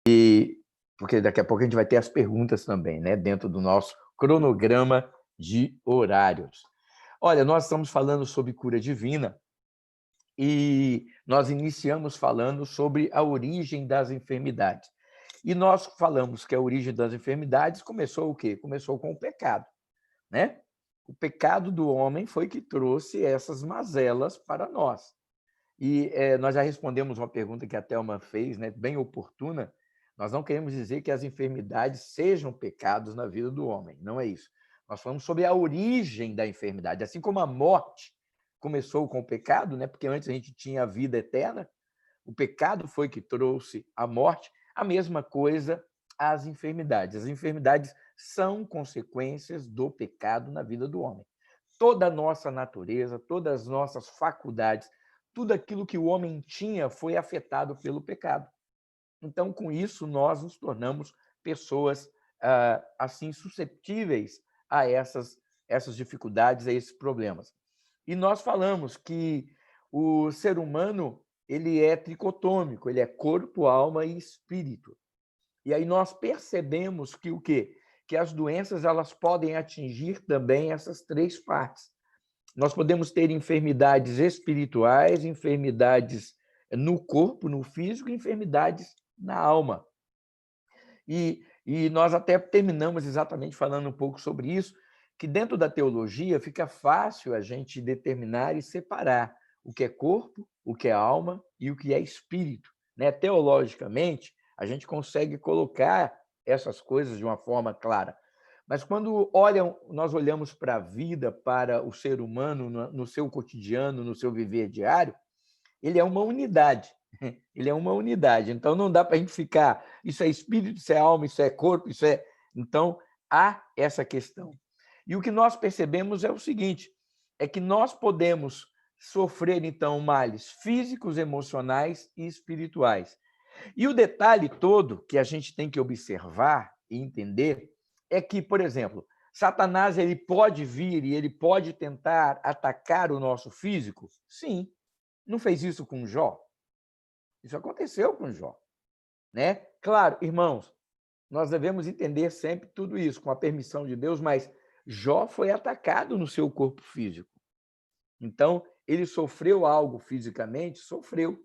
porque daqui a pouco a gente vai ter as perguntas também, né, dentro do nosso cronograma de horários. Olha, nós estamos falando sobre cura divina e nós iniciamos falando sobre a origem das enfermidades. E nós falamos que a origem das enfermidades começou o quê? Começou com o pecado, né? O pecado do homem foi que trouxe essas mazelas para nós. E nós já respondemos uma pergunta que a Thelma fez, né, bem oportuna. Nós não queremos dizer que as enfermidades sejam pecados na vida do homem, não é isso. Nós falamos sobre a origem da enfermidade. Assim como a morte começou com o pecado, né, porque antes a gente tinha a vida eterna, o pecado foi que trouxe a morte, a mesma coisa as enfermidades. As enfermidades são consequências do pecado na vida do homem. Toda a nossa natureza, todas as nossas faculdades, tudo aquilo que o homem tinha foi afetado pelo pecado. Então, com isso, nós nos tornamos pessoas assim suscetíveis a essas dificuldades, a esses problemas. E nós falamos que o ser humano ele é tricotômico, ele é corpo, alma e espírito. E aí nós percebemos que o quê? Que as doenças elas podem atingir também essas três partes. Nós podemos ter enfermidades espirituais, enfermidades no corpo, no físico, e enfermidades na alma. E nós até terminamos exatamente falando um pouco sobre isso, que dentro da teologia fica fácil a gente determinar e separar o que é corpo, o que é alma e o que é espírito. Né? Teologicamente, a gente consegue colocar essas coisas de uma forma clara. Mas quando nós olhamos para a vida, para o ser humano, no seu cotidiano, no seu viver diário, ele é uma unidade. Ele é uma unidade. Então, não dá para a gente ficar, isso é espírito, isso é alma, isso é corpo, isso é... Então, há essa questão. E o que nós percebemos é o seguinte, é que nós podemos sofrer, então, males físicos, emocionais e espirituais. E o detalhe todo que a gente tem que observar e entender é que, por exemplo, Satanás ele pode vir e ele pode tentar atacar o nosso físico? Sim. Não fez isso com Jó? Isso aconteceu com Jó, né? Claro, irmãos, nós devemos entender sempre tudo isso com a permissão de Deus, mas Jó foi atacado no seu corpo físico. Então, ele sofreu algo fisicamente, sofreu,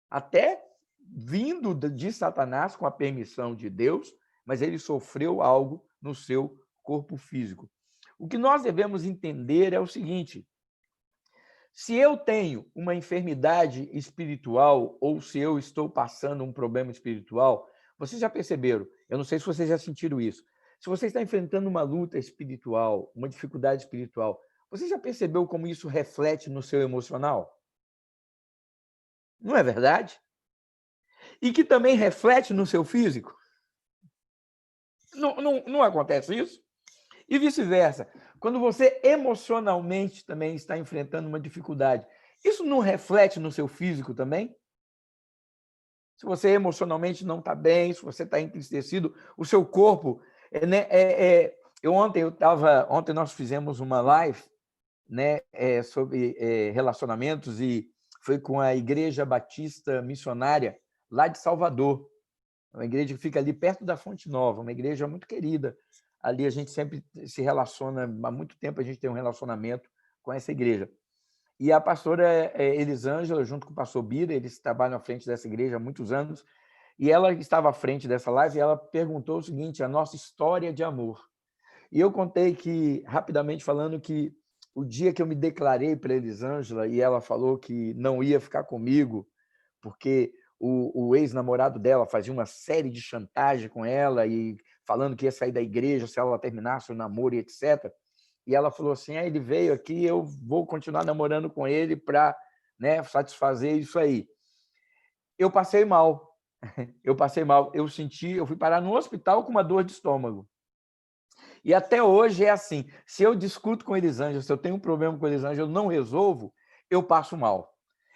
até vindo de Satanás com a permissão de Deus, mas ele sofreu algo no seu corpo físico. O que nós devemos entender é o seguinte: se eu tenho uma enfermidade espiritual ou se eu estou passando um problema espiritual, vocês já perceberam, eu não sei se vocês já sentiram isso, se você está enfrentando uma luta espiritual, uma dificuldade espiritual, você já percebeu como isso reflete no seu emocional? Não é verdade? E que também reflete no seu físico? Não acontece isso? E vice-versa. Quando você emocionalmente também está enfrentando uma dificuldade, isso não reflete no seu físico também? Se você emocionalmente não está bem, se você está entristecido, o seu corpo... Ontem nós fizemos uma live, né, sobre relacionamentos e foi com a Igreja Batista Missionária lá de Salvador, uma igreja que fica ali perto da Fonte Nova, uma igreja muito querida. Ali a gente sempre se relaciona, há muito tempo a gente tem um relacionamento com essa igreja. E a pastora Elisângela, junto com o pastor Bira, eles trabalham à frente dessa igreja há muitos anos, e ela estava à frente dessa live e ela perguntou o seguinte, a nossa história de amor. E eu contei que, rapidamente falando, que o dia que eu me declarei para a Elisângela e ela falou que não ia ficar comigo, porque o ex-namorado dela fazia uma série de chantagem com ela e falando que ia sair da igreja se ela terminasse o namoro e etc. E ela falou assim, ele veio aqui, eu vou continuar namorando com ele para, né, satisfazer isso aí. Eu passei mal, eu fui parar no hospital com uma dor de estômago. E até hoje é assim, se eu discuto com Elisângela, se eu tenho um problema com Elisângela, eu não resolvo, eu passo mal.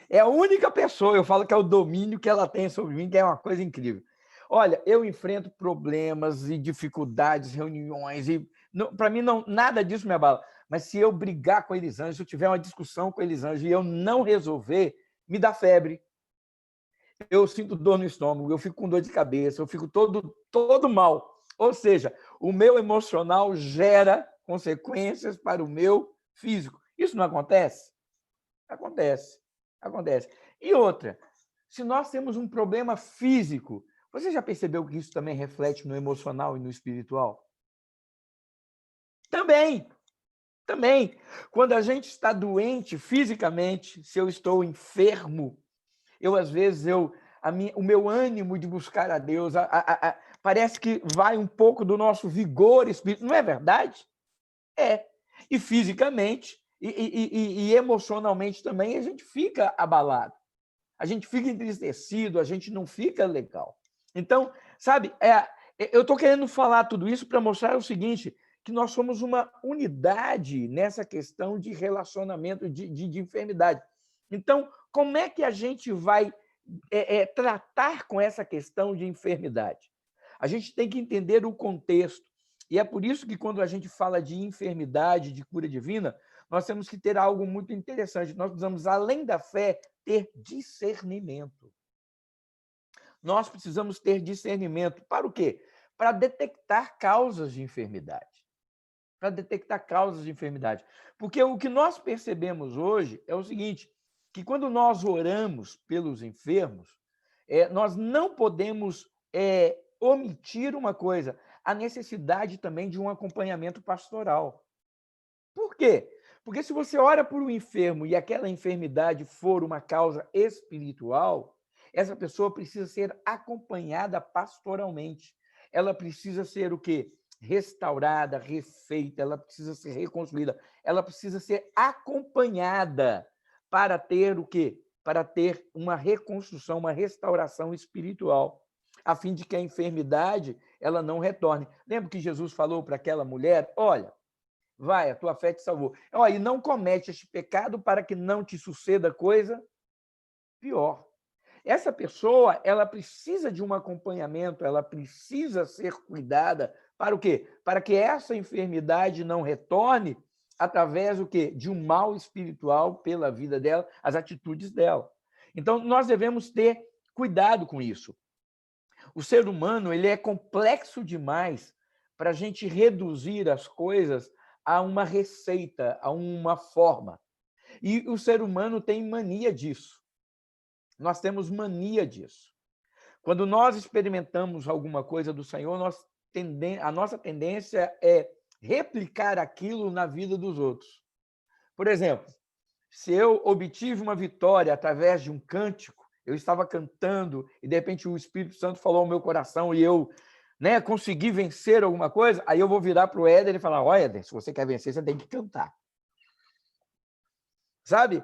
É a única pessoa, eu falo que é o domínio que ela tem sobre mim, que é uma coisa incrível. Olha, eu enfrento problemas e dificuldades, reuniões, e para mim nada disso me abala. Mas se eu brigar com a Elisângela, se eu tiver uma discussão com a Elisângela e eu não resolver, me dá febre. eu sinto dor no estômago, eu fico com dor de cabeça, eu fico todo mal. Ou seja, o meu emocional gera consequências para o meu físico. Isso não acontece? Acontece, acontece. E outra, se nós temos um problema físico, você já percebeu que isso também reflete no emocional e no espiritual? Também, também. Quando a gente está doente fisicamente, se eu estou enfermo, às vezes, o meu ânimo de buscar a Deus, parece que vai um pouco do nosso vigor espiritual, não é verdade? É. E fisicamente e emocionalmente também a gente fica abalado, a gente fica entristecido, a gente não fica legal. Então, sabe, eu estou querendo falar tudo isso para mostrar o seguinte, que nós somos uma unidade nessa questão de relacionamento, de enfermidade. Então, como é que a gente vai tratar com essa questão de enfermidade? A gente tem que entender o contexto. E é por isso que, quando a gente fala de enfermidade, de cura divina, nós temos que ter algo muito interessante. Nós precisamos, além da fé, ter discernimento. Nós precisamos ter discernimento. Para o quê? Para detectar causas de enfermidade. Para detectar causas de enfermidade. Porque o que nós percebemos hoje é o seguinte, que quando nós oramos pelos enfermos, nós não podemos omitir uma coisa, a necessidade também de um acompanhamento pastoral. Por quê? Porque se você ora por um enfermo e aquela enfermidade for uma causa espiritual, essa pessoa precisa ser acompanhada pastoralmente. Ela precisa ser o quê? Restaurada, refeita, ela precisa ser reconstruída, ela precisa ser acompanhada para ter o quê? Para ter uma reconstrução, uma restauração espiritual, a fim de que a enfermidade ela não retorne. Lembra que Jesus falou para aquela mulher? Olha, vai, a tua fé te salvou. E não comete este pecado para que não te suceda coisa pior. Essa pessoa, ela precisa de um acompanhamento, ela precisa ser cuidada para o quê? Para que essa enfermidade não retorne através do quê? De um mal espiritual pela vida dela, as atitudes dela. Então, nós devemos ter cuidado com isso. O ser humano, ele é complexo demais para a gente reduzir as coisas a uma receita, a uma forma. E o ser humano tem mania disso. Nós temos mania disso. Quando nós experimentamos alguma coisa do Senhor, a nossa tendência é replicar aquilo na vida dos outros. Por exemplo, se eu obtive uma vitória através de um cântico, eu estava cantando e, de repente, o Espírito Santo falou ao meu coração e eu consegui vencer alguma coisa, aí eu vou virar para o Éder e falar, olha, Éder, se você quer vencer, você tem que cantar. Sabe?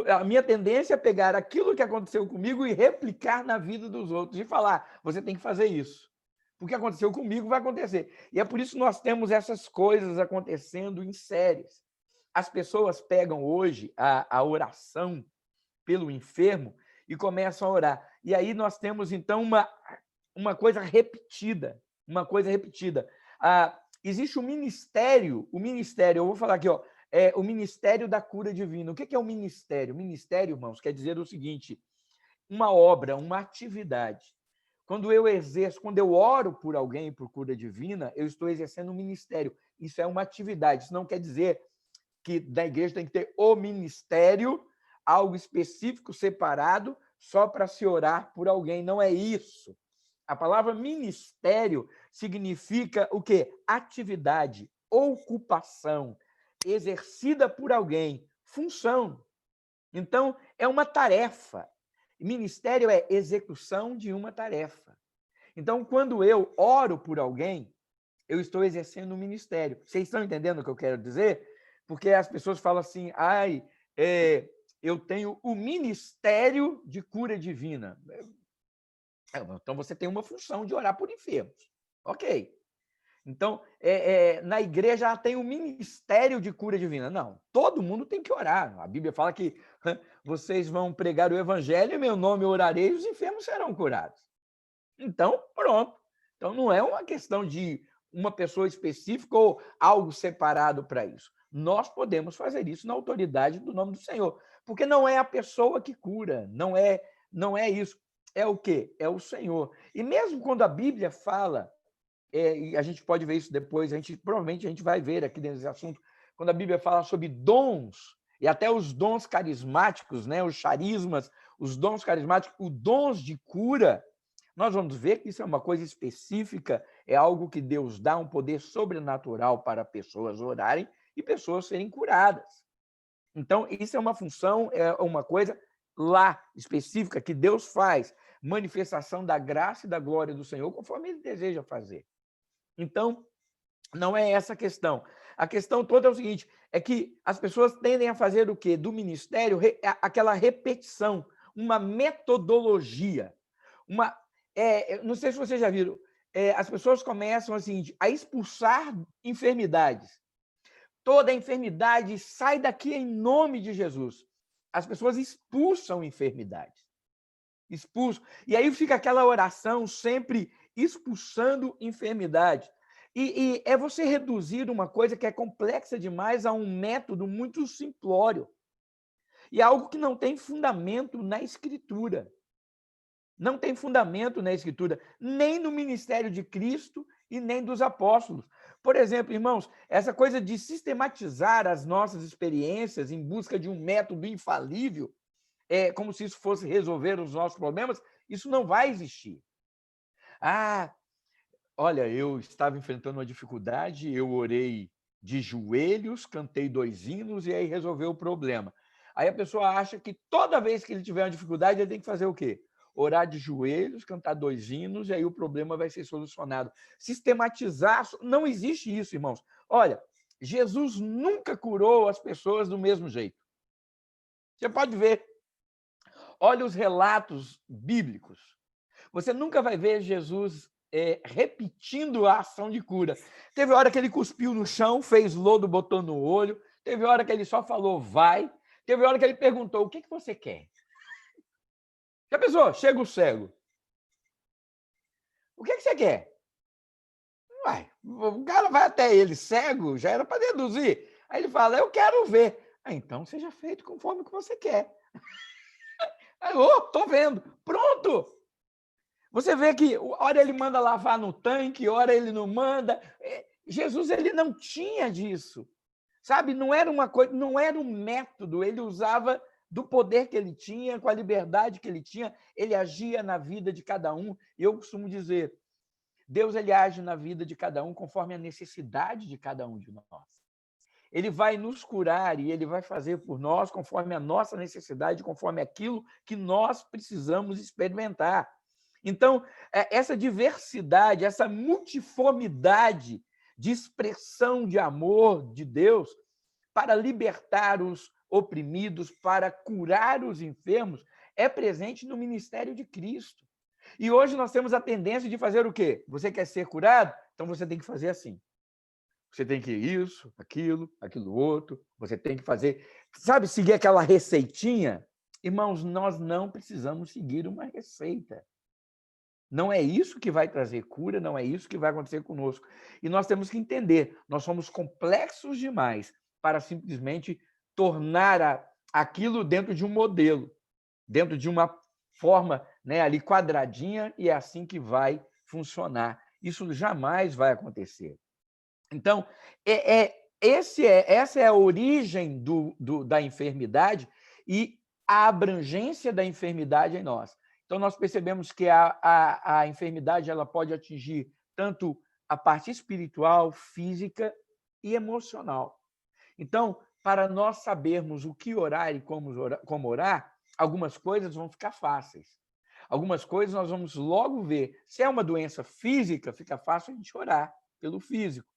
A minha tendência é pegar aquilo que aconteceu comigo e replicar na vida dos outros e falar, você tem que fazer isso. O que aconteceu comigo vai acontecer. E é por isso que nós temos essas coisas acontecendo em séries. As pessoas pegam hoje a oração pelo enfermo e começam a orar. E aí nós temos, então, uma coisa repetida. Uma coisa repetida. Existe o ministério, eu vou falar aqui, o ministério da cura divina. O que é o ministério? O ministério, irmãos, quer dizer o seguinte, uma obra, uma atividade. Quando eu oro por alguém por cura divina, eu estou exercendo um ministério. Isso é uma atividade. Isso não quer dizer que da igreja tem que ter o ministério, algo específico, separado, só para se orar por alguém. Não é isso. A palavra ministério significa o quê? Atividade, ocupação, exercida por alguém, função. Então, é uma tarefa. Ministério é execução de uma tarefa. Então, quando eu oro por alguém, eu estou exercendo um ministério. Vocês estão entendendo o que eu quero dizer? Porque as pessoas falam assim, eu tenho o ministério de cura divina. Então, você tem uma função de orar por enfermos. Ok. Então, na igreja ela tem o ministério de cura divina. Não, todo mundo tem que orar. A Bíblia fala que vocês vão pregar o evangelho, em meu nome orarei e os enfermos serão curados. Então, pronto. Então, não é uma questão de uma pessoa específica ou algo separado para isso. Nós podemos fazer isso na autoridade do nome do Senhor, porque não é a pessoa que cura, não é Não é isso. É o quê? É o Senhor. E mesmo quando a Bíblia fala, e a gente pode ver isso depois, provavelmente a gente vai ver aqui nesse assunto, quando a Bíblia fala sobre dons, e até os dons carismáticos, né, os charismas, os dons carismáticos, os dons de cura, nós vamos ver que isso é uma coisa específica, é algo que Deus dá um poder sobrenatural para pessoas orarem e pessoas serem curadas. Então, isso é uma função, é uma coisa lá específica que Deus faz, manifestação da graça e da glória do Senhor, conforme Ele deseja fazer. Então, não é essa a questão. A questão toda é o seguinte, é que as pessoas tendem a fazer o quê? Do ministério, aquela repetição, uma metodologia. Não sei se vocês já viram, as pessoas começam assim, a expulsar enfermidades. Toda enfermidade sai daqui em nome de Jesus. As pessoas expulsam enfermidades. Expulsam. E aí fica aquela oração sempre expulsando enfermidade. E é você reduzir uma coisa que é complexa demais a um método muito simplório. E algo que não tem fundamento na Escritura. Não tem fundamento na Escritura, nem no ministério de Cristo e nem dos apóstolos. Por exemplo, irmãos, essa coisa de sistematizar as nossas experiências em busca de um método infalível, como se isso fosse resolver os nossos problemas, isso não vai existir. Olha, eu estava enfrentando uma dificuldade, eu orei de joelhos, cantei 2 hinos e aí resolveu o problema. Aí a pessoa acha que toda vez que ele tiver uma dificuldade, ele tem que fazer o quê? Orar de joelhos, cantar 2 hinos e aí o problema vai ser solucionado. Sistematizar, não existe isso, irmãos. Olha, Jesus nunca curou as pessoas do mesmo jeito. Você pode ver. Olha os relatos bíblicos. Você nunca vai ver Jesus repetindo a ação de cura. Teve hora que ele cuspiu no chão, fez lodo, botou no olho. Teve hora que ele só falou, vai. Teve hora que ele perguntou, o que você quer? Já pensou? Chega o cego. O que você quer? Uai, o cara vai até ele cego, já era para deduzir. Aí ele fala, eu quero ver. Então seja feito conforme que você quer. Aí, tô vendo. Pronto! Você vê que hora ele manda lavar no tanque, hora ele não manda. Jesus ele não tinha disso. Sabe? Não era uma coisa, não era um método, ele usava do poder que ele tinha, com a liberdade que ele tinha, ele agia na vida de cada um. E eu costumo dizer, Deus ele age na vida de cada um conforme a necessidade de cada um de nós. Ele vai nos curar e ele vai fazer por nós conforme a nossa necessidade, conforme aquilo que nós precisamos experimentar. Então, essa diversidade, essa multiformidade de expressão de amor de Deus para libertar os oprimidos, para curar os enfermos, é presente no ministério de Cristo. E hoje nós temos a tendência de fazer o quê? Você quer ser curado? Então você tem que fazer assim. Você tem que isso, aquilo outro, você tem que fazer, sabe, seguir aquela receitinha? Irmãos, nós não precisamos seguir uma receita. Não é isso que vai trazer cura, não é isso que vai acontecer conosco. E nós temos que entender, nós somos complexos demais para simplesmente tornar aquilo dentro de um modelo, dentro de uma forma, né, ali quadradinha, e é assim que vai funcionar. Isso jamais vai acontecer. Então, essa é a origem da enfermidade e a abrangência da enfermidade em nós. Então, nós percebemos que a enfermidade ela pode atingir tanto a parte espiritual, física e emocional. Então, para nós sabermos o que orar e como orar, algumas coisas vão ficar fáceis. Algumas coisas nós vamos logo ver. Se é uma doença física, fica fácil a gente orar pelo físico,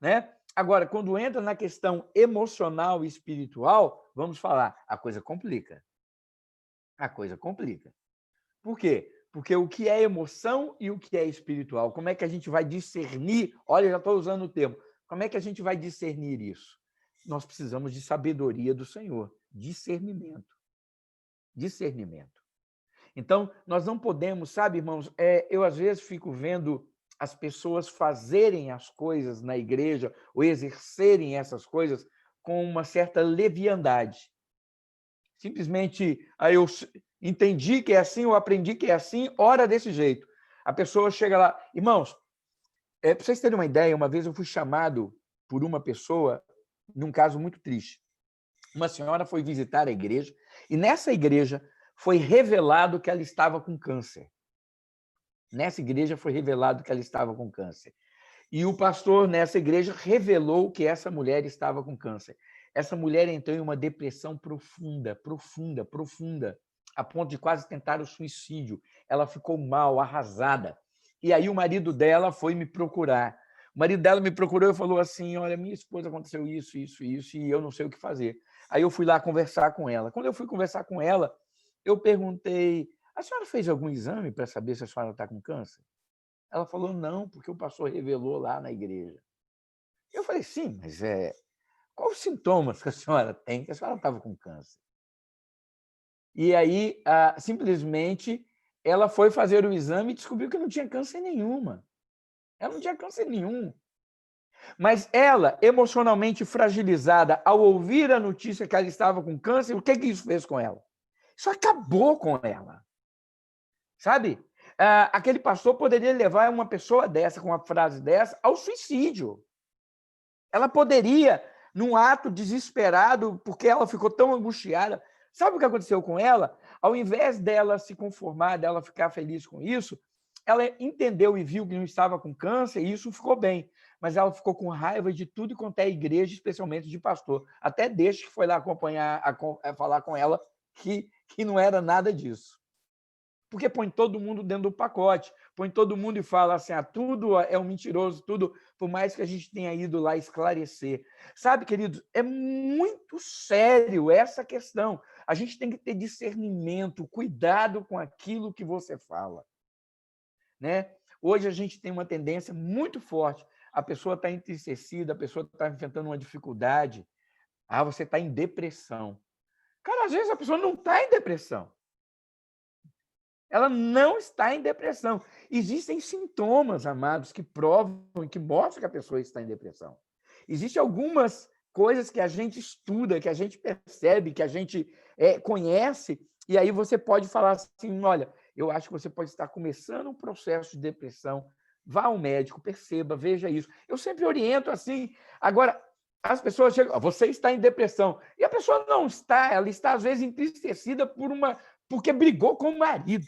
né? Agora, quando entra na questão emocional e espiritual, vamos falar, a coisa complica. A coisa complica. Por quê? Porque o que é emoção e o que é espiritual? Como é que a gente vai discernir? Olha, já estou usando o termo. Como é que a gente vai discernir isso? Nós precisamos de sabedoria do Senhor, discernimento. Discernimento. Então, nós não podemos, sabe, irmãos, eu às vezes fico vendo as pessoas fazerem as coisas na igreja ou exercerem essas coisas com uma certa leviandade. Simplesmente, entendi que é assim, eu aprendi que é assim, ora desse jeito. A pessoa chega lá, irmãos, para vocês terem uma ideia, uma vez eu fui chamado por uma pessoa, num caso muito triste. Uma senhora foi visitar a igreja e nessa igreja foi revelado que ela estava com câncer. Nessa igreja foi revelado que ela estava com câncer. E o pastor nessa igreja revelou que essa mulher estava com câncer. Essa mulher entrou em uma depressão profunda, profunda, profunda, a ponto de quase tentar o suicídio. Ela ficou mal, arrasada. E aí o marido dela foi me procurar. O marido dela me procurou e falou assim: olha, minha esposa aconteceu isso, isso, isso, e eu não sei o que fazer. Aí eu fui lá conversar com ela. Quando eu fui conversar com ela, eu perguntei: a senhora fez algum exame para saber se a senhora está com câncer? Ela falou: não, porque o pastor revelou lá na igreja. Eu falei: sim, mas quais os sintomas que a senhora tem? Que a senhora estava com câncer. E aí, simplesmente, ela foi fazer o exame e descobriu que não tinha câncer nenhuma. Ela não tinha câncer nenhum. Mas ela, emocionalmente fragilizada, ao ouvir a notícia que ela estava com câncer, o que isso fez com ela? Isso acabou com ela. Sabe? Aquele pastor poderia levar uma pessoa dessa, com uma frase dessa, ao suicídio. Ela poderia, num ato desesperado, porque ela ficou tão angustiada. Sabe o que aconteceu com ela? Ao invés dela se conformar, dela ficar feliz com isso, ela entendeu e viu que não estava com câncer, e isso ficou bem. Mas ela ficou com raiva de tudo quanto é igreja, especialmente de pastor. Até deixa que foi lá acompanhar, falar com ela que não era nada disso. Porque põe todo mundo dentro do pacote, põe todo mundo e fala assim, tudo é um mentiroso, tudo, por mais que a gente tenha ido lá esclarecer. Sabe, queridos, é muito sério essa questão. A gente tem que ter discernimento, cuidado com aquilo que você fala. Né? Hoje a gente tem uma tendência muito forte, a pessoa está entristecida, a pessoa está enfrentando uma dificuldade, você está em depressão. Cara, às vezes a pessoa não está em depressão. Ela não está em depressão. Existem sintomas, amados, que provam, que mostram que a pessoa está em depressão. Existem algumas coisas que a gente estuda, que a gente percebe, que a gente conhece, e aí você pode falar assim, olha, eu acho que você pode estar começando um processo de depressão, vá ao médico, perceba, veja isso. Eu sempre oriento assim. Agora, as pessoas chegam, você está em depressão, e a pessoa não está, ela está às vezes entristecida porque brigou com o marido,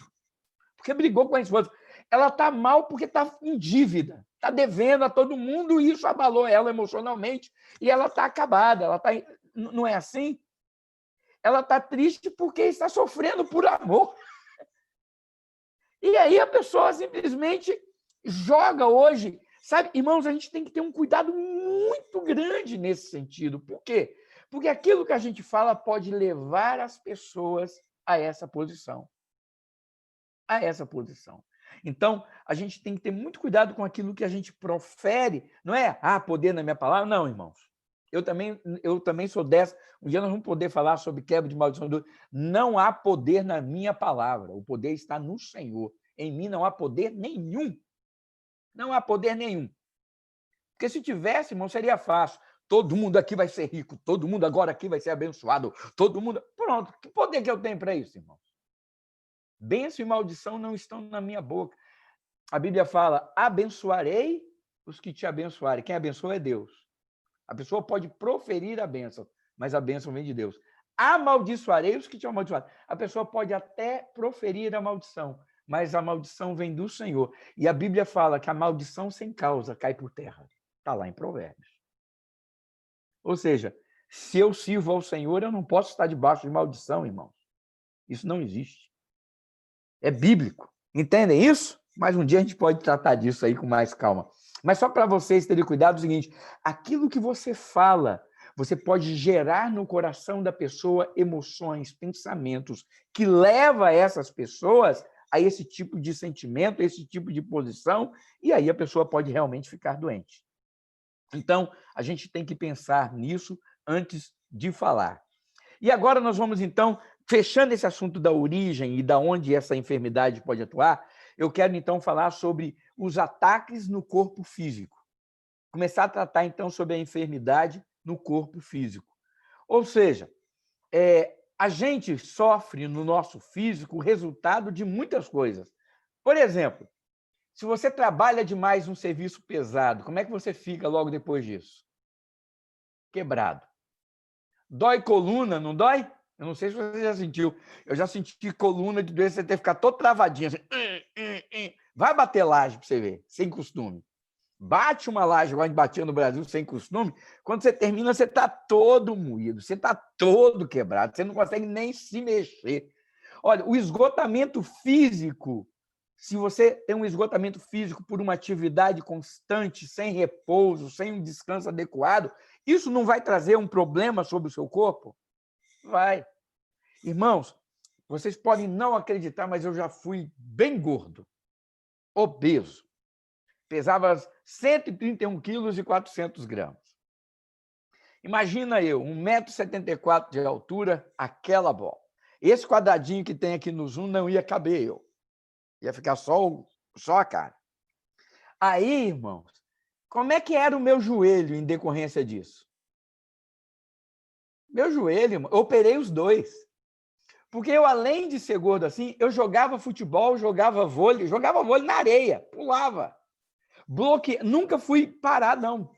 porque brigou com a esposa. Ela está mal porque está em dívida, está devendo a todo mundo e isso abalou ela emocionalmente e ela está acabada. Não é assim? Ela está triste porque está sofrendo por amor. E aí a pessoa simplesmente joga hoje. Sabe, irmãos, a gente tem que ter um cuidado muito grande nesse sentido. Por quê? Porque aquilo que a gente fala pode levar as pessoas a essa posição. Então, a gente tem que ter muito cuidado com aquilo que a gente profere. Não é, poder na minha palavra. Não, irmãos. Eu também sou dessa. Um dia nós vamos poder falar sobre quebra de maldição. Não há poder na minha palavra. O poder está no Senhor. Em mim não há poder nenhum. Não há poder nenhum. Porque se tivesse, irmão, seria fácil. Todo mundo aqui vai ser rico. Todo mundo agora aqui vai ser abençoado. Todo mundo... Pronto. Que poder que eu tenho para isso, irmão? Bênção e maldição não estão na minha boca. A Bíblia fala, abençoarei os que te abençoarem. Quem abençoa é Deus. A pessoa pode proferir a bênção, mas a bênção vem de Deus. Amaldiçoarei os que te amaldiçoarem. A pessoa pode até proferir a maldição, mas a maldição vem do Senhor. E a Bíblia fala que a maldição sem causa cai por terra. Está lá em Provérbios. Ou seja, se eu sirvo ao Senhor, eu não posso estar debaixo de maldição, irmãos. Isso não existe. É bíblico. Entendem isso? Mas um dia a gente pode tratar disso aí com mais calma. Mas só para vocês terem cuidado é o seguinte, aquilo que você fala, você pode gerar no coração da pessoa emoções, pensamentos, que leva essas pessoas a esse tipo de sentimento, esse tipo de posição, e aí a pessoa pode realmente ficar doente. Então, a gente tem que pensar nisso antes de falar. E agora nós vamos, então, fechando esse assunto da origem e da onde essa enfermidade pode atuar, eu quero, então, falar sobre os ataques no corpo físico. Começar a tratar, então, sobre a enfermidade no corpo físico. Ou seja, A gente sofre no nosso físico o resultado de muitas coisas. Por exemplo, se você trabalha demais um serviço pesado, como é que você fica logo depois disso? Quebrado. Dói coluna, não dói? Eu não sei se você já sentiu. Eu já senti coluna de doença, você ter que ficar todo travadinho. Assim. Vai bater laje para você ver, sem costume. Bate uma laje, igual a gente batia no Brasil, sem costume. Quando você termina, você está todo moído, você está todo quebrado, você não consegue nem se mexer. Olha, o esgotamento físico, se você tem um esgotamento físico por uma atividade constante, sem repouso, sem um descanso adequado, isso não vai trazer um problema sobre o seu corpo? Vai. Irmãos, vocês podem não acreditar, mas eu já fui bem gordo, obeso. Pesava 131 quilos e 400 gramas. Imagina eu, 1,74 m de altura, aquela bola. Esse quadradinho que tem aqui no Zoom não ia caber eu. Ia ficar só a cara. Aí, irmãos, como é que era o meu joelho em decorrência disso? Meu joelho, irmão, eu operei os dois. Porque eu, além de ser gordo assim, eu jogava futebol, jogava vôlei na areia, pulava. Nunca fui parar, não.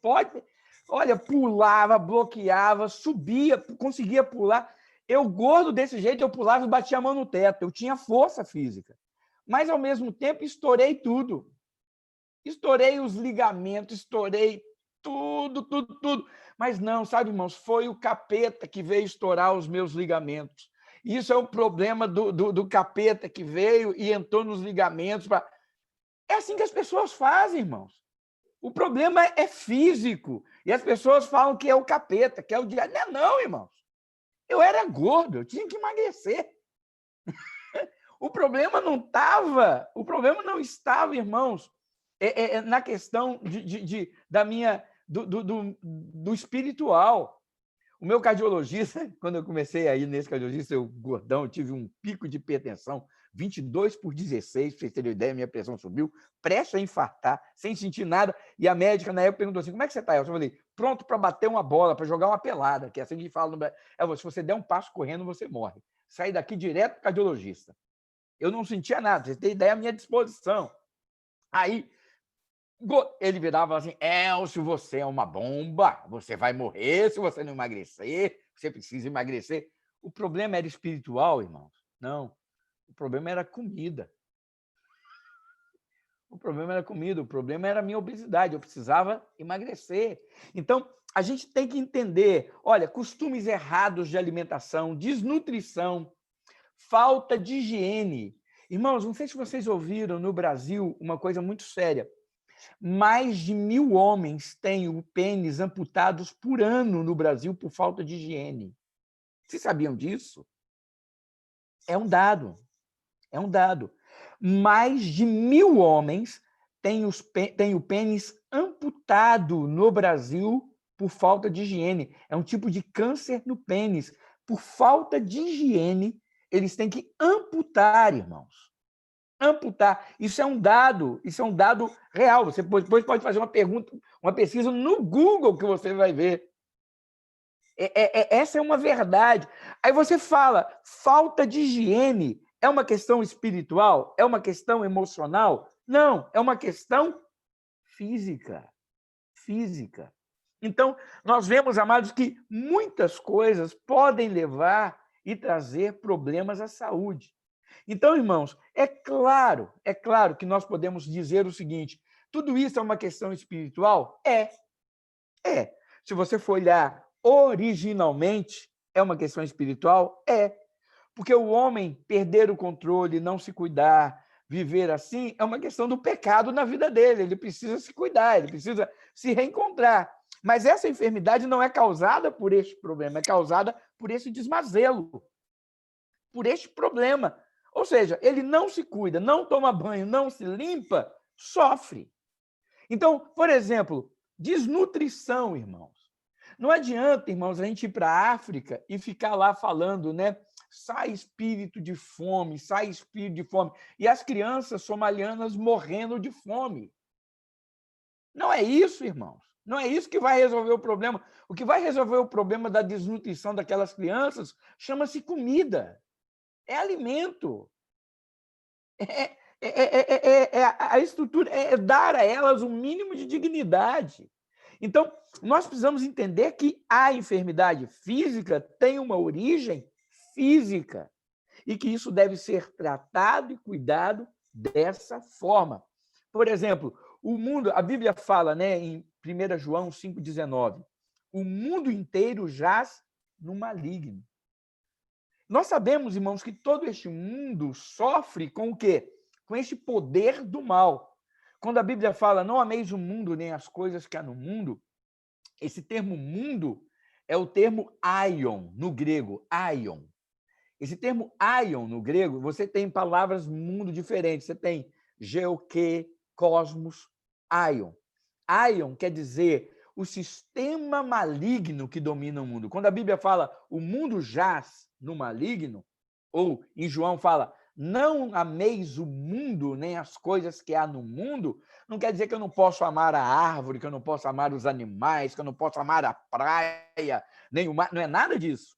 Olha, pulava, bloqueava, subia, conseguia pular. Eu, gordo desse jeito, eu pulava e batia a mão no teto. Eu tinha força física. Mas, ao mesmo tempo, estourei tudo. Estourei os ligamentos, estourei tudo. Mas não, sabe, irmãos, foi o capeta que veio estourar os meus ligamentos. Isso é o problema do capeta que veio e entrou nos ligamentos. É assim que as pessoas fazem, irmãos. O problema é físico. E as pessoas falam que é o capeta, que é o diabo. Não, irmãos. Eu era gordo, eu tinha que emagrecer. O problema não estava, irmãos, na questão do espiritual. O meu cardiologista, quando eu comecei a ir nesse cardiologista, eu gordão, eu tive um pico de hipertensão, 22/16, para vocês terem ideia, minha pressão subiu, prestes a infartar, sem sentir nada. E a médica, na época, perguntou assim, como é que você está? Eu falei, pronto para bater uma bola, para jogar uma pelada, que é assim que a gente fala no Brasil. Se você der um passo correndo, você morre. Saí daqui direto para o cardiologista. Eu não sentia nada, vocês têm ideia à minha disposição. Aí, ele virava assim, Elcio, você é uma bomba, você vai morrer se você não emagrecer, você precisa emagrecer. O problema era espiritual, irmãos? Não. O problema era comida. O problema era comida, o problema era a minha obesidade, eu precisava emagrecer. Então, a gente tem que entender, olha, costumes errados de alimentação, desnutrição, falta de higiene. Irmãos, não sei se vocês ouviram no Brasil uma coisa muito séria. Mais de 1.000 homens têm o pênis amputados por ano no Brasil por falta de higiene. Vocês sabiam disso? É um dado. É um dado. Mais de 1.000 homens têm o pênis amputado no Brasil por falta de higiene. É um tipo de câncer no pênis. Por falta de higiene, eles têm que amputar, irmãos. Amputar. Isso é um dado real. Você depois pode fazer uma pesquisa no Google que você vai ver. Essa é uma verdade. Aí você fala, falta de higiene é uma questão espiritual? É uma questão emocional? Não, é uma questão física. Física. Então, nós vemos, amados, que muitas coisas podem levar e trazer problemas à saúde. Então, irmãos, é claro que nós podemos dizer o seguinte, tudo isso é uma questão espiritual? É. Se você for olhar originalmente, é uma questão espiritual? É. Porque o homem perder o controle, não se cuidar, viver assim, é uma questão do pecado na vida dele. Ele precisa se cuidar, ele precisa se reencontrar. Mas essa enfermidade não é causada por este problema, é causada por esse desmazelo, por este problema. Ou seja, ele não se cuida, não toma banho, não se limpa, sofre. Então, por exemplo, desnutrição, irmãos. Não adianta, irmãos, a gente ir para a África e ficar lá falando, né? Sai espírito de fome, sai espírito de fome. E as crianças somalianas morrendo de fome. Não é isso, irmãos. Não é isso que vai resolver o problema. O que vai resolver o problema da desnutrição daquelas crianças chama-se comida. É alimento. A estrutura, é dar a elas um mínimo de dignidade. Então, nós precisamos entender que a enfermidade física tem uma origem física e que isso deve ser tratado e cuidado dessa forma. Por exemplo, o mundo, a Bíblia fala, né, em 1 João 5,19, o mundo inteiro jaz no maligno. Nós sabemos, irmãos, que todo este mundo sofre com o quê? Com este poder do mal. Quando a Bíblia fala, não ameis o mundo nem as coisas que há no mundo, esse termo mundo é o termo aion, no grego, aion. Esse termo aion, no grego, você tem palavras mundo diferentes. Você tem geoque, cosmos, aion. Aion quer dizer o sistema maligno que domina o mundo. Quando a Bíblia fala o mundo jaz no maligno, ou em João fala não ameis o mundo nem as coisas que há no mundo, não quer dizer que eu não posso amar a árvore, que eu não posso amar os animais, que eu não posso amar a praia, nem o mar. Não é nada disso.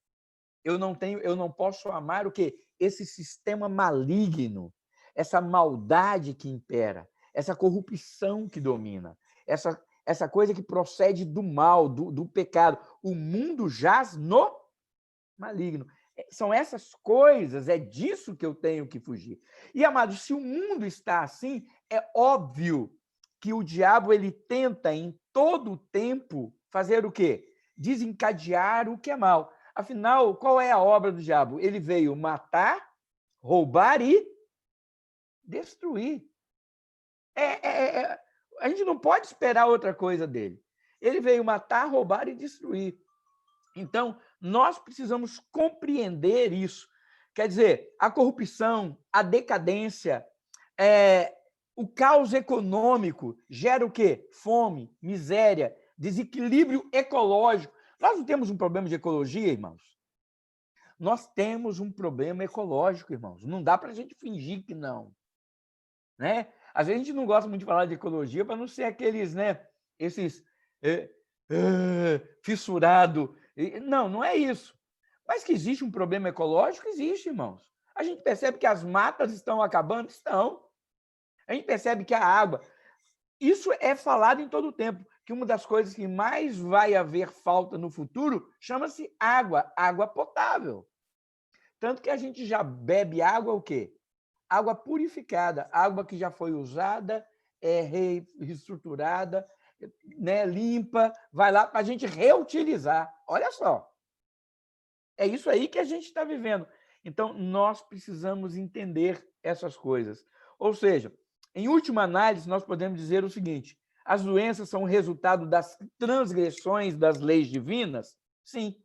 Eu não posso amar o quê? Esse sistema maligno, essa maldade que impera, essa corrupção que domina, essa coisa que procede do mal, do pecado. O mundo jaz no maligno. São essas coisas, é disso que eu tenho que fugir. E, amados, se o mundo está assim, é óbvio que o diabo ele tenta em todo o tempo fazer o quê? Desencadear o que é mal. Afinal, qual é a obra do diabo? Ele veio matar, roubar e destruir. A gente não pode esperar outra coisa dele. Ele veio matar, roubar e destruir. Então, nós precisamos compreender isso. Quer dizer, a corrupção, a decadência, o caos econômico gera o quê? Fome, miséria, desequilíbrio ecológico. Nós não temos um problema de ecologia, irmãos? Nós temos um problema ecológico, irmãos. Não dá para a gente fingir que não. Né? Às vezes a gente não gosta muito de falar de ecologia para não ser aqueles, né? Esses fissurado. Não, não é isso. Mas que existe um problema ecológico, existe, irmãos. A gente percebe que as matas estão acabando? Estão. A gente percebe que a água... Isso é falado em todo o tempo, que uma das coisas que mais vai haver falta no futuro chama-se água, água potável. Tanto que a gente já bebe água o quê? Água purificada, água que já foi usada, reestruturada, né, limpa, vai lá para a gente reutilizar. Olha só. É isso aí que a gente está vivendo. Então, nós precisamos entender essas coisas. Ou seja, em última análise, nós podemos dizer o seguinte: as doenças são resultado das transgressões das leis divinas? Sim,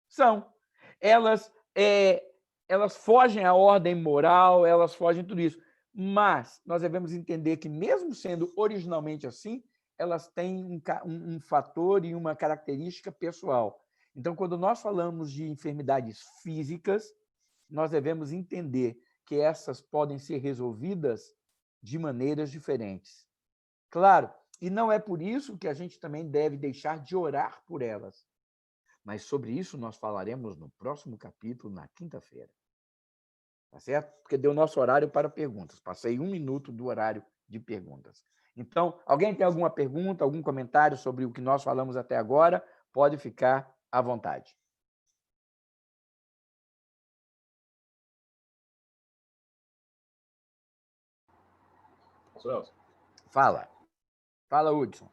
são. Elas fogem à ordem moral, elas fogem tudo isso. Mas nós devemos entender que, mesmo sendo originalmente assim, elas têm um fator e uma característica pessoal. Então, quando nós falamos de enfermidades físicas, nós devemos entender que essas podem ser resolvidas de maneiras diferentes. Claro, e não é por isso que a gente também deve deixar de orar por elas. Mas sobre isso nós falaremos no próximo capítulo, na quinta-feira. Tá certo? Porque deu nosso horário para perguntas. Passei 1 minuto do horário de perguntas. Então, alguém tem alguma pergunta, algum comentário sobre o que nós falamos até agora? Pode ficar à vontade. Celso. Fala. Fala, Hudson.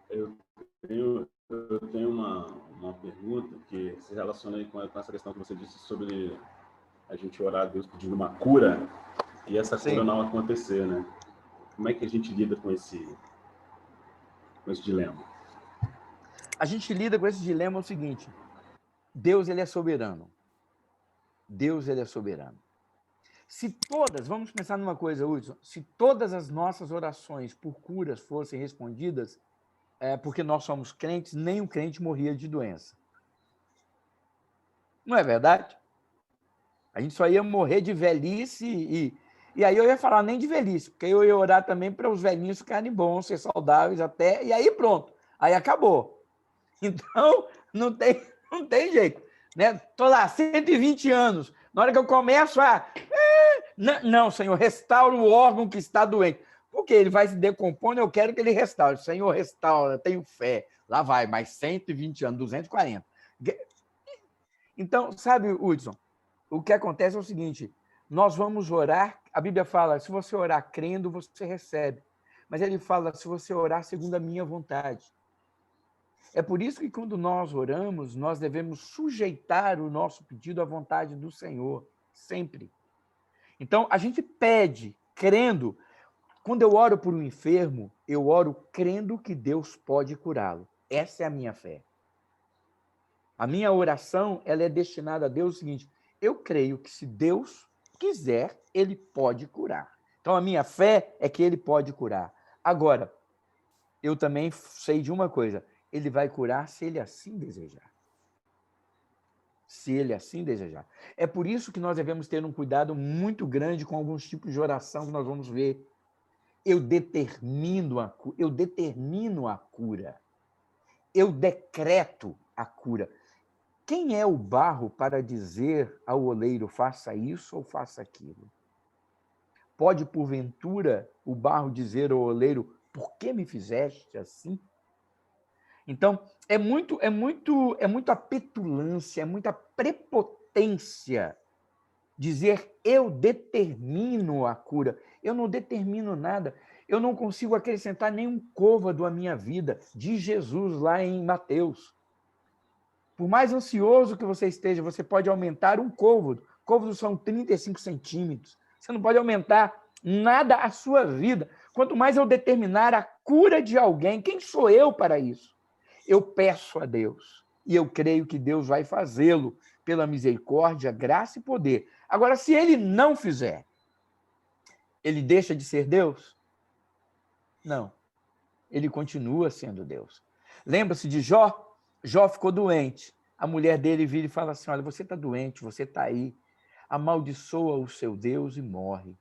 Eu tenho uma pergunta que se relaciona aí com essa questão que você disse sobre a gente orar a Deus pedindo uma cura e essa cura não acontecer, né? Como é que a gente lida com esse dilema? A gente lida com esse dilema o seguinte: Deus, ele é soberano. Deus, ele é soberano. Vamos pensar numa coisa, Hudson, se todas as nossas orações por curas fossem respondidas, porque nós somos crentes, nenhum crente morria de doença. Não é verdade? A gente só ia morrer de velhice E aí eu ia falar nem de velhice, porque eu ia orar também para os velhinhos ficarem bons, ser saudáveis até, e aí pronto. Aí acabou. Então, não tem jeito. Né? Estou lá, 120 anos. Na hora que eu começo a... Não, Senhor, restaura o órgão que está doente. Porque ele vai se decompondo, eu quero que ele restaure. Senhor, restaura, eu tenho fé. Lá vai, mais 120 anos, 240. Então, sabe, Hudson, o que acontece é o seguinte, nós vamos orar, a Bíblia fala, se você orar crendo, você recebe. Mas ele fala, se você orar segundo a minha vontade. É por isso que quando nós oramos, nós devemos sujeitar o nosso pedido à vontade do Senhor, sempre. Então, a gente pede, crendo. Quando eu oro por um enfermo, eu oro crendo que Deus pode curá-lo. Essa é a minha fé. A minha oração, ela é destinada a Deus o seguinte, eu creio que se Deus quiser, ele pode curar. Então, a minha fé é que ele pode curar. Agora, eu também sei de uma coisa, ele vai curar se ele assim desejar. Se ele assim desejar. É por isso que nós devemos ter um cuidado muito grande com alguns tipos de oração que nós vamos ver. Eu determino a cura. Eu decreto a cura. Quem é o barro para dizer ao oleiro, faça isso ou faça aquilo? Pode, porventura, o barro dizer ao oleiro, por que me fizeste assim? Então, é muita petulância, é muita prepotência dizer eu determino a cura. Eu não determino nada. Eu não consigo acrescentar nenhum côvado à minha vida, diz Jesus lá em Mateus. Por mais ansioso que você esteja, você pode aumentar um côvado. Côvados são 35 centímetros. Você não pode aumentar nada à sua vida. Quanto mais eu determinar a cura de alguém, quem sou eu para isso? Eu peço a Deus. E eu creio que Deus vai fazê-lo pela misericórdia, graça e poder. Agora, se ele não fizer, ele deixa de ser Deus? Não. Ele continua sendo Deus. Lembra-se de Jó? Jó ficou doente. A mulher dele vira e fala assim, olha, você está doente, você está aí. Amaldiçoa o seu Deus e morre.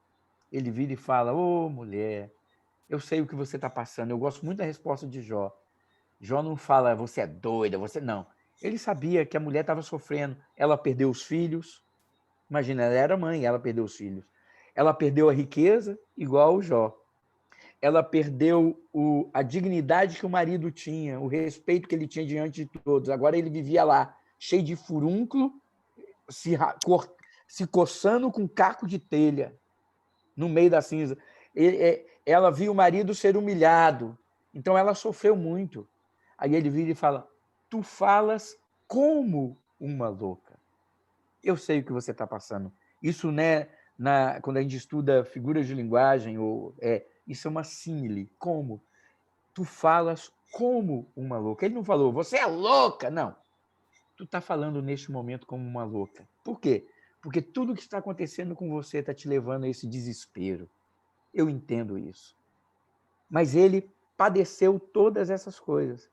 Ele vira e fala, ô mulher, eu sei o que você está passando. Eu gosto muito da resposta de Jó. Jó não fala, você é doida, você não. Ele sabia que a mulher estava sofrendo. Ela perdeu os filhos. Imagina, ela era mãe, ela perdeu os filhos. Ela perdeu a riqueza, igual o Jó. Ela perdeu a dignidade que o marido tinha, o respeito que ele tinha diante de todos. Agora ele vivia lá, cheio de furúnculo, se coçando com caco de telha, no meio da cinza. Ela viu o marido ser humilhado, então ela sofreu muito. Aí ele vira e fala, tu falas como uma louca. Eu sei o que você está passando. Isso, né, quando a gente estuda figuras de linguagem, isso é uma símile. Como? Tu falas como uma louca. Ele não falou, você é louca. Não. Tu está falando neste momento como uma louca. Por quê? Porque tudo que está acontecendo com você está te levando a esse desespero. Eu entendo isso. Mas ele padeceu todas essas coisas.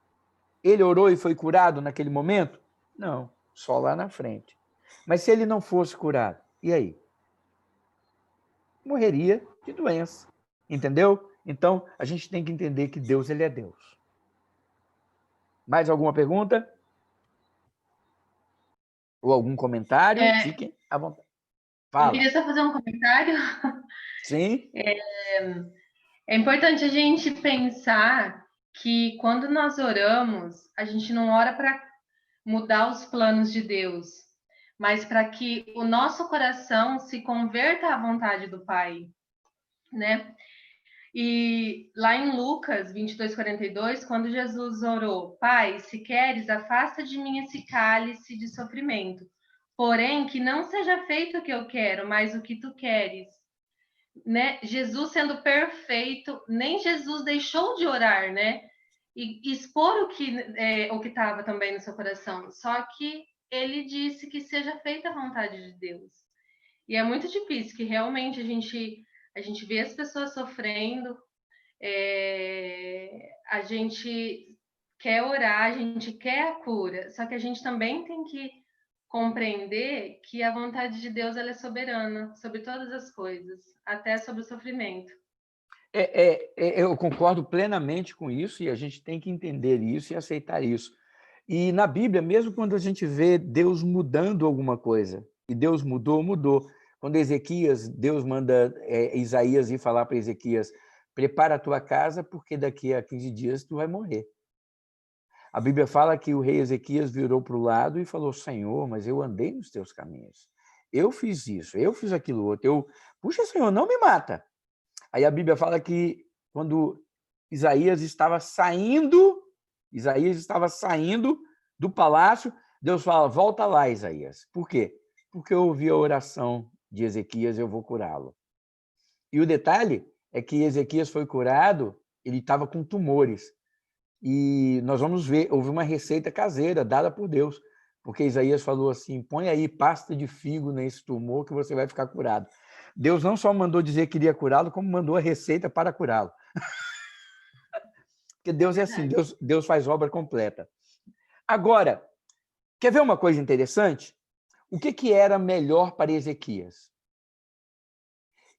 Ele orou e foi curado naquele momento? Não, só lá na frente. Mas se ele não fosse curado, e aí? Morreria de doença, entendeu? Então, a gente tem que entender que Deus, ele é Deus. Mais alguma pergunta? Ou algum comentário? Fiquem à vontade. Eu Fala. queria só fazer um comentário. Sim. É importante a gente pensar que quando nós oramos, a gente não ora para mudar os planos de Deus, mas para que o nosso coração se converta à vontade do Pai, né? E lá em Lucas 22:42, quando Jesus orou, Pai, se queres, afasta de mim esse cálice de sofrimento, porém que não seja feito o que eu quero, mas o que tu queres. Né? Jesus sendo perfeito, nem Jesus deixou de orar, né? E expor o que estava também no seu coração. Só que ele disse que seja feita a vontade de Deus. E é muito difícil que realmente a gente vê as pessoas sofrendo, a gente quer orar, a gente quer a cura, só que a gente também tem que compreender que a vontade de Deus ela é soberana sobre todas as coisas, até sobre o sofrimento. Eu concordo plenamente com isso e a gente tem que entender isso e aceitar isso. E na Bíblia, mesmo quando a gente vê Deus mudando alguma coisa, e Deus mudou, mudou. Quando Ezequias, Deus manda Isaías ir falar para Ezequias, prepara a tua casa, porque daqui a 15 dias tu vai morrer. A Bíblia fala que o rei Ezequias virou para o lado e falou, Senhor, mas eu andei nos teus caminhos. Eu fiz isso, eu fiz aquilo outro. Puxa, Senhor, não me mata. Aí a Bíblia fala que quando Isaías estava saindo do palácio, Deus fala, volta lá, Isaías. Por quê? Porque eu ouvi a oração de Ezequias, eu vou curá-lo. E o detalhe é que Ezequias foi curado, ele estava com tumores. E nós vamos ver, houve uma receita caseira dada por Deus, porque Isaías falou assim, põe aí pasta de figo nesse tumor que você vai ficar curado. Deus não só mandou dizer que iria curá-lo, como mandou a receita para curá-lo. Porque Deus é assim, Deus faz obra completa. Agora, quer ver uma coisa interessante? O que era melhor para Ezequias?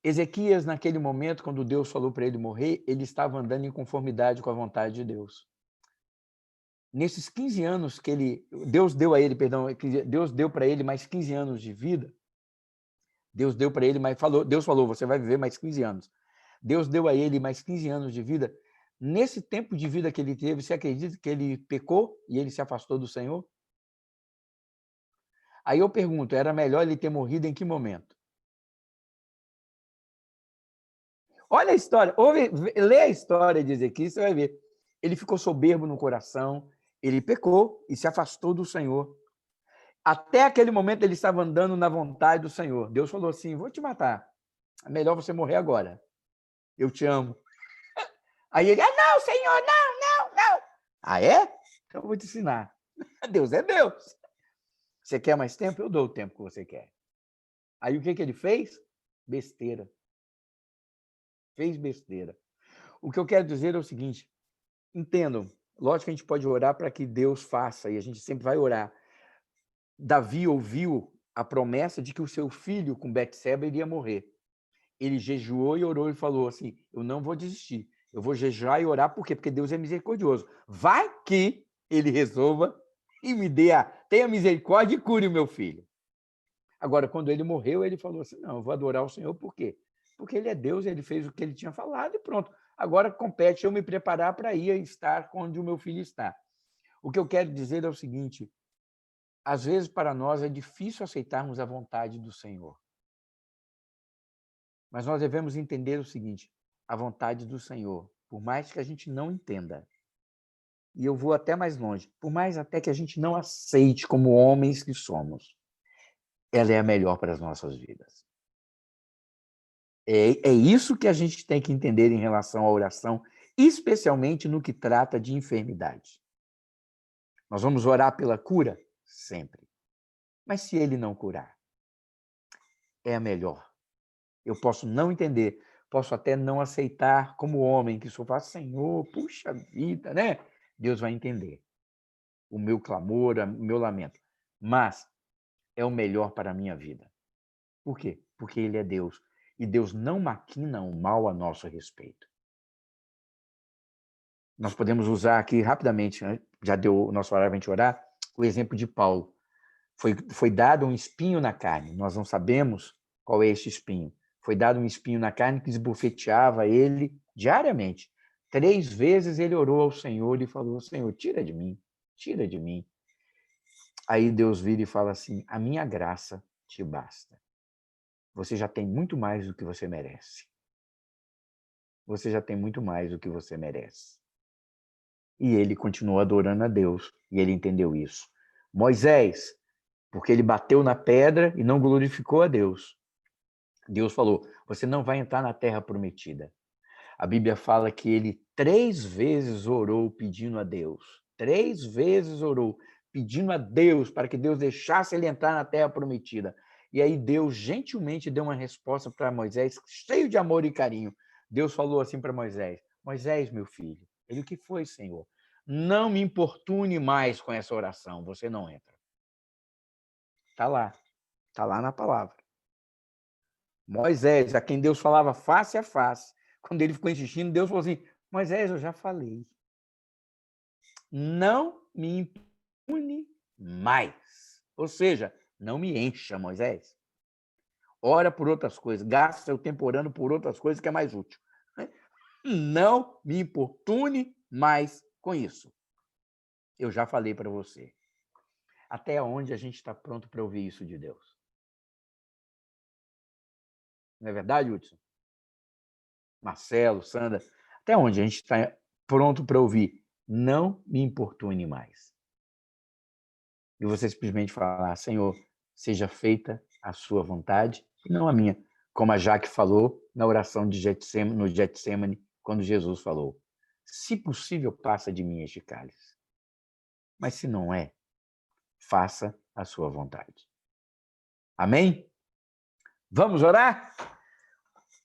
Ezequias, naquele momento, quando Deus falou para ele morrer, ele estava andando em conformidade com a vontade de Deus. Nesses 15 anos que Deus deu para ele mais 15 anos de vida, Deus falou, você vai viver mais 15 anos. Deus deu a ele mais 15 anos de vida. Nesse tempo de vida que ele teve, você acredita que ele pecou e ele se afastou do Senhor? Aí eu pergunto, era melhor ele ter morrido em que momento? Olha a história, lê a história de Ezequias, você vai ver. Ele ficou soberbo no coração, ele pecou e se afastou do Senhor. Até aquele momento ele estava andando na vontade do Senhor. Deus falou assim, vou te matar. É melhor você morrer agora. Eu te amo. Aí ele, não, Senhor, não. Ah, é? Então eu vou te ensinar. Deus é Deus. Você quer mais tempo? Eu dou o tempo que você quer. Aí o que ele fez? Besteira. Fez besteira. O que eu quero dizer é o seguinte, entendam, lógico que a gente pode orar para que Deus faça, e a gente sempre vai orar. Davi ouviu a promessa de que o seu filho com Betseba iria morrer. Ele jejuou e orou e falou assim, eu não vou desistir, eu vou jejuar e orar, por quê? Porque Deus é misericordioso. Vai que ele resolva e tenha misericórdia e cure o meu filho. Agora, quando ele morreu, ele falou assim, não, eu vou adorar o Senhor, por quê? Porque ele é Deus, ele fez o que ele tinha falado e pronto. Agora compete eu me preparar para ir estar onde o meu filho está. O que eu quero dizer é o seguinte, às vezes para nós é difícil aceitarmos a vontade do Senhor. Mas nós devemos entender o seguinte, a vontade do Senhor, por mais que a gente não entenda, e eu vou até mais longe, por mais até que a gente não aceite como homens que somos, ela é a melhor para as nossas vidas. É isso que a gente tem que entender em relação à oração, especialmente no que trata de enfermidade. Nós vamos orar pela cura? Sempre. Mas se ele não curar, é a melhor. Eu posso não entender, posso até não aceitar como homem que sou, falar, Senhor, puxa vida, né? Deus vai entender o meu clamor, o meu lamento. Mas é o melhor para a minha vida. Por quê? Porque ele é Deus. E Deus não maquina o mal a nosso respeito. Nós podemos usar aqui rapidamente, né? Já deu o nosso horário para a gente orar, o exemplo de Paulo. Foi dado um espinho na carne. Nós não sabemos qual é esse espinho. Foi dado um espinho na carne que esbofeteava ele diariamente. 3 vezes ele orou ao Senhor e falou, Senhor, tira de mim, tira de mim. Aí Deus vira e fala assim, a minha graça te basta. Você já tem muito mais do que você merece. Você já tem muito mais do que você merece. E ele continuou adorando a Deus, e ele entendeu isso. Moisés, porque ele bateu na pedra e não glorificou a Deus. Deus falou, você não vai entrar na terra prometida. A Bíblia fala que ele 3 vezes orou pedindo a Deus. 3 vezes orou pedindo a Deus para que Deus deixasse ele entrar na terra prometida. E aí Deus gentilmente deu uma resposta para Moisés, cheio de amor e carinho. Deus falou assim para Moisés, Moisés, meu filho, ele, o que foi, Senhor? Não me importune mais com essa oração, você não entra. Está lá na palavra. Moisés, a quem Deus falava face a face, quando ele ficou insistindo, Deus falou assim: Moisés, eu já falei. Não me impune mais. Ou seja, não me encha, Moisés. Ora por outras coisas, gasta seu tempo orando por outras coisas que é mais útil. Não me importune mais com isso. Eu já falei para você. Até onde a gente está pronto para ouvir isso de Deus? Não é verdade, Hudson? Marcelo, Sandra, até onde a gente está pronto para ouvir? Não me importune mais. E você simplesmente falar: Senhor, seja feita a sua vontade e não a minha. Como a Jaque falou na oração no Getsemane, quando Jesus falou: se possível, passa de mim este cálice. Mas se não é, faça a sua vontade. Amém? Vamos orar?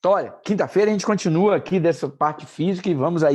Olha, quinta-feira a gente continua aqui dessa parte física e vamos aí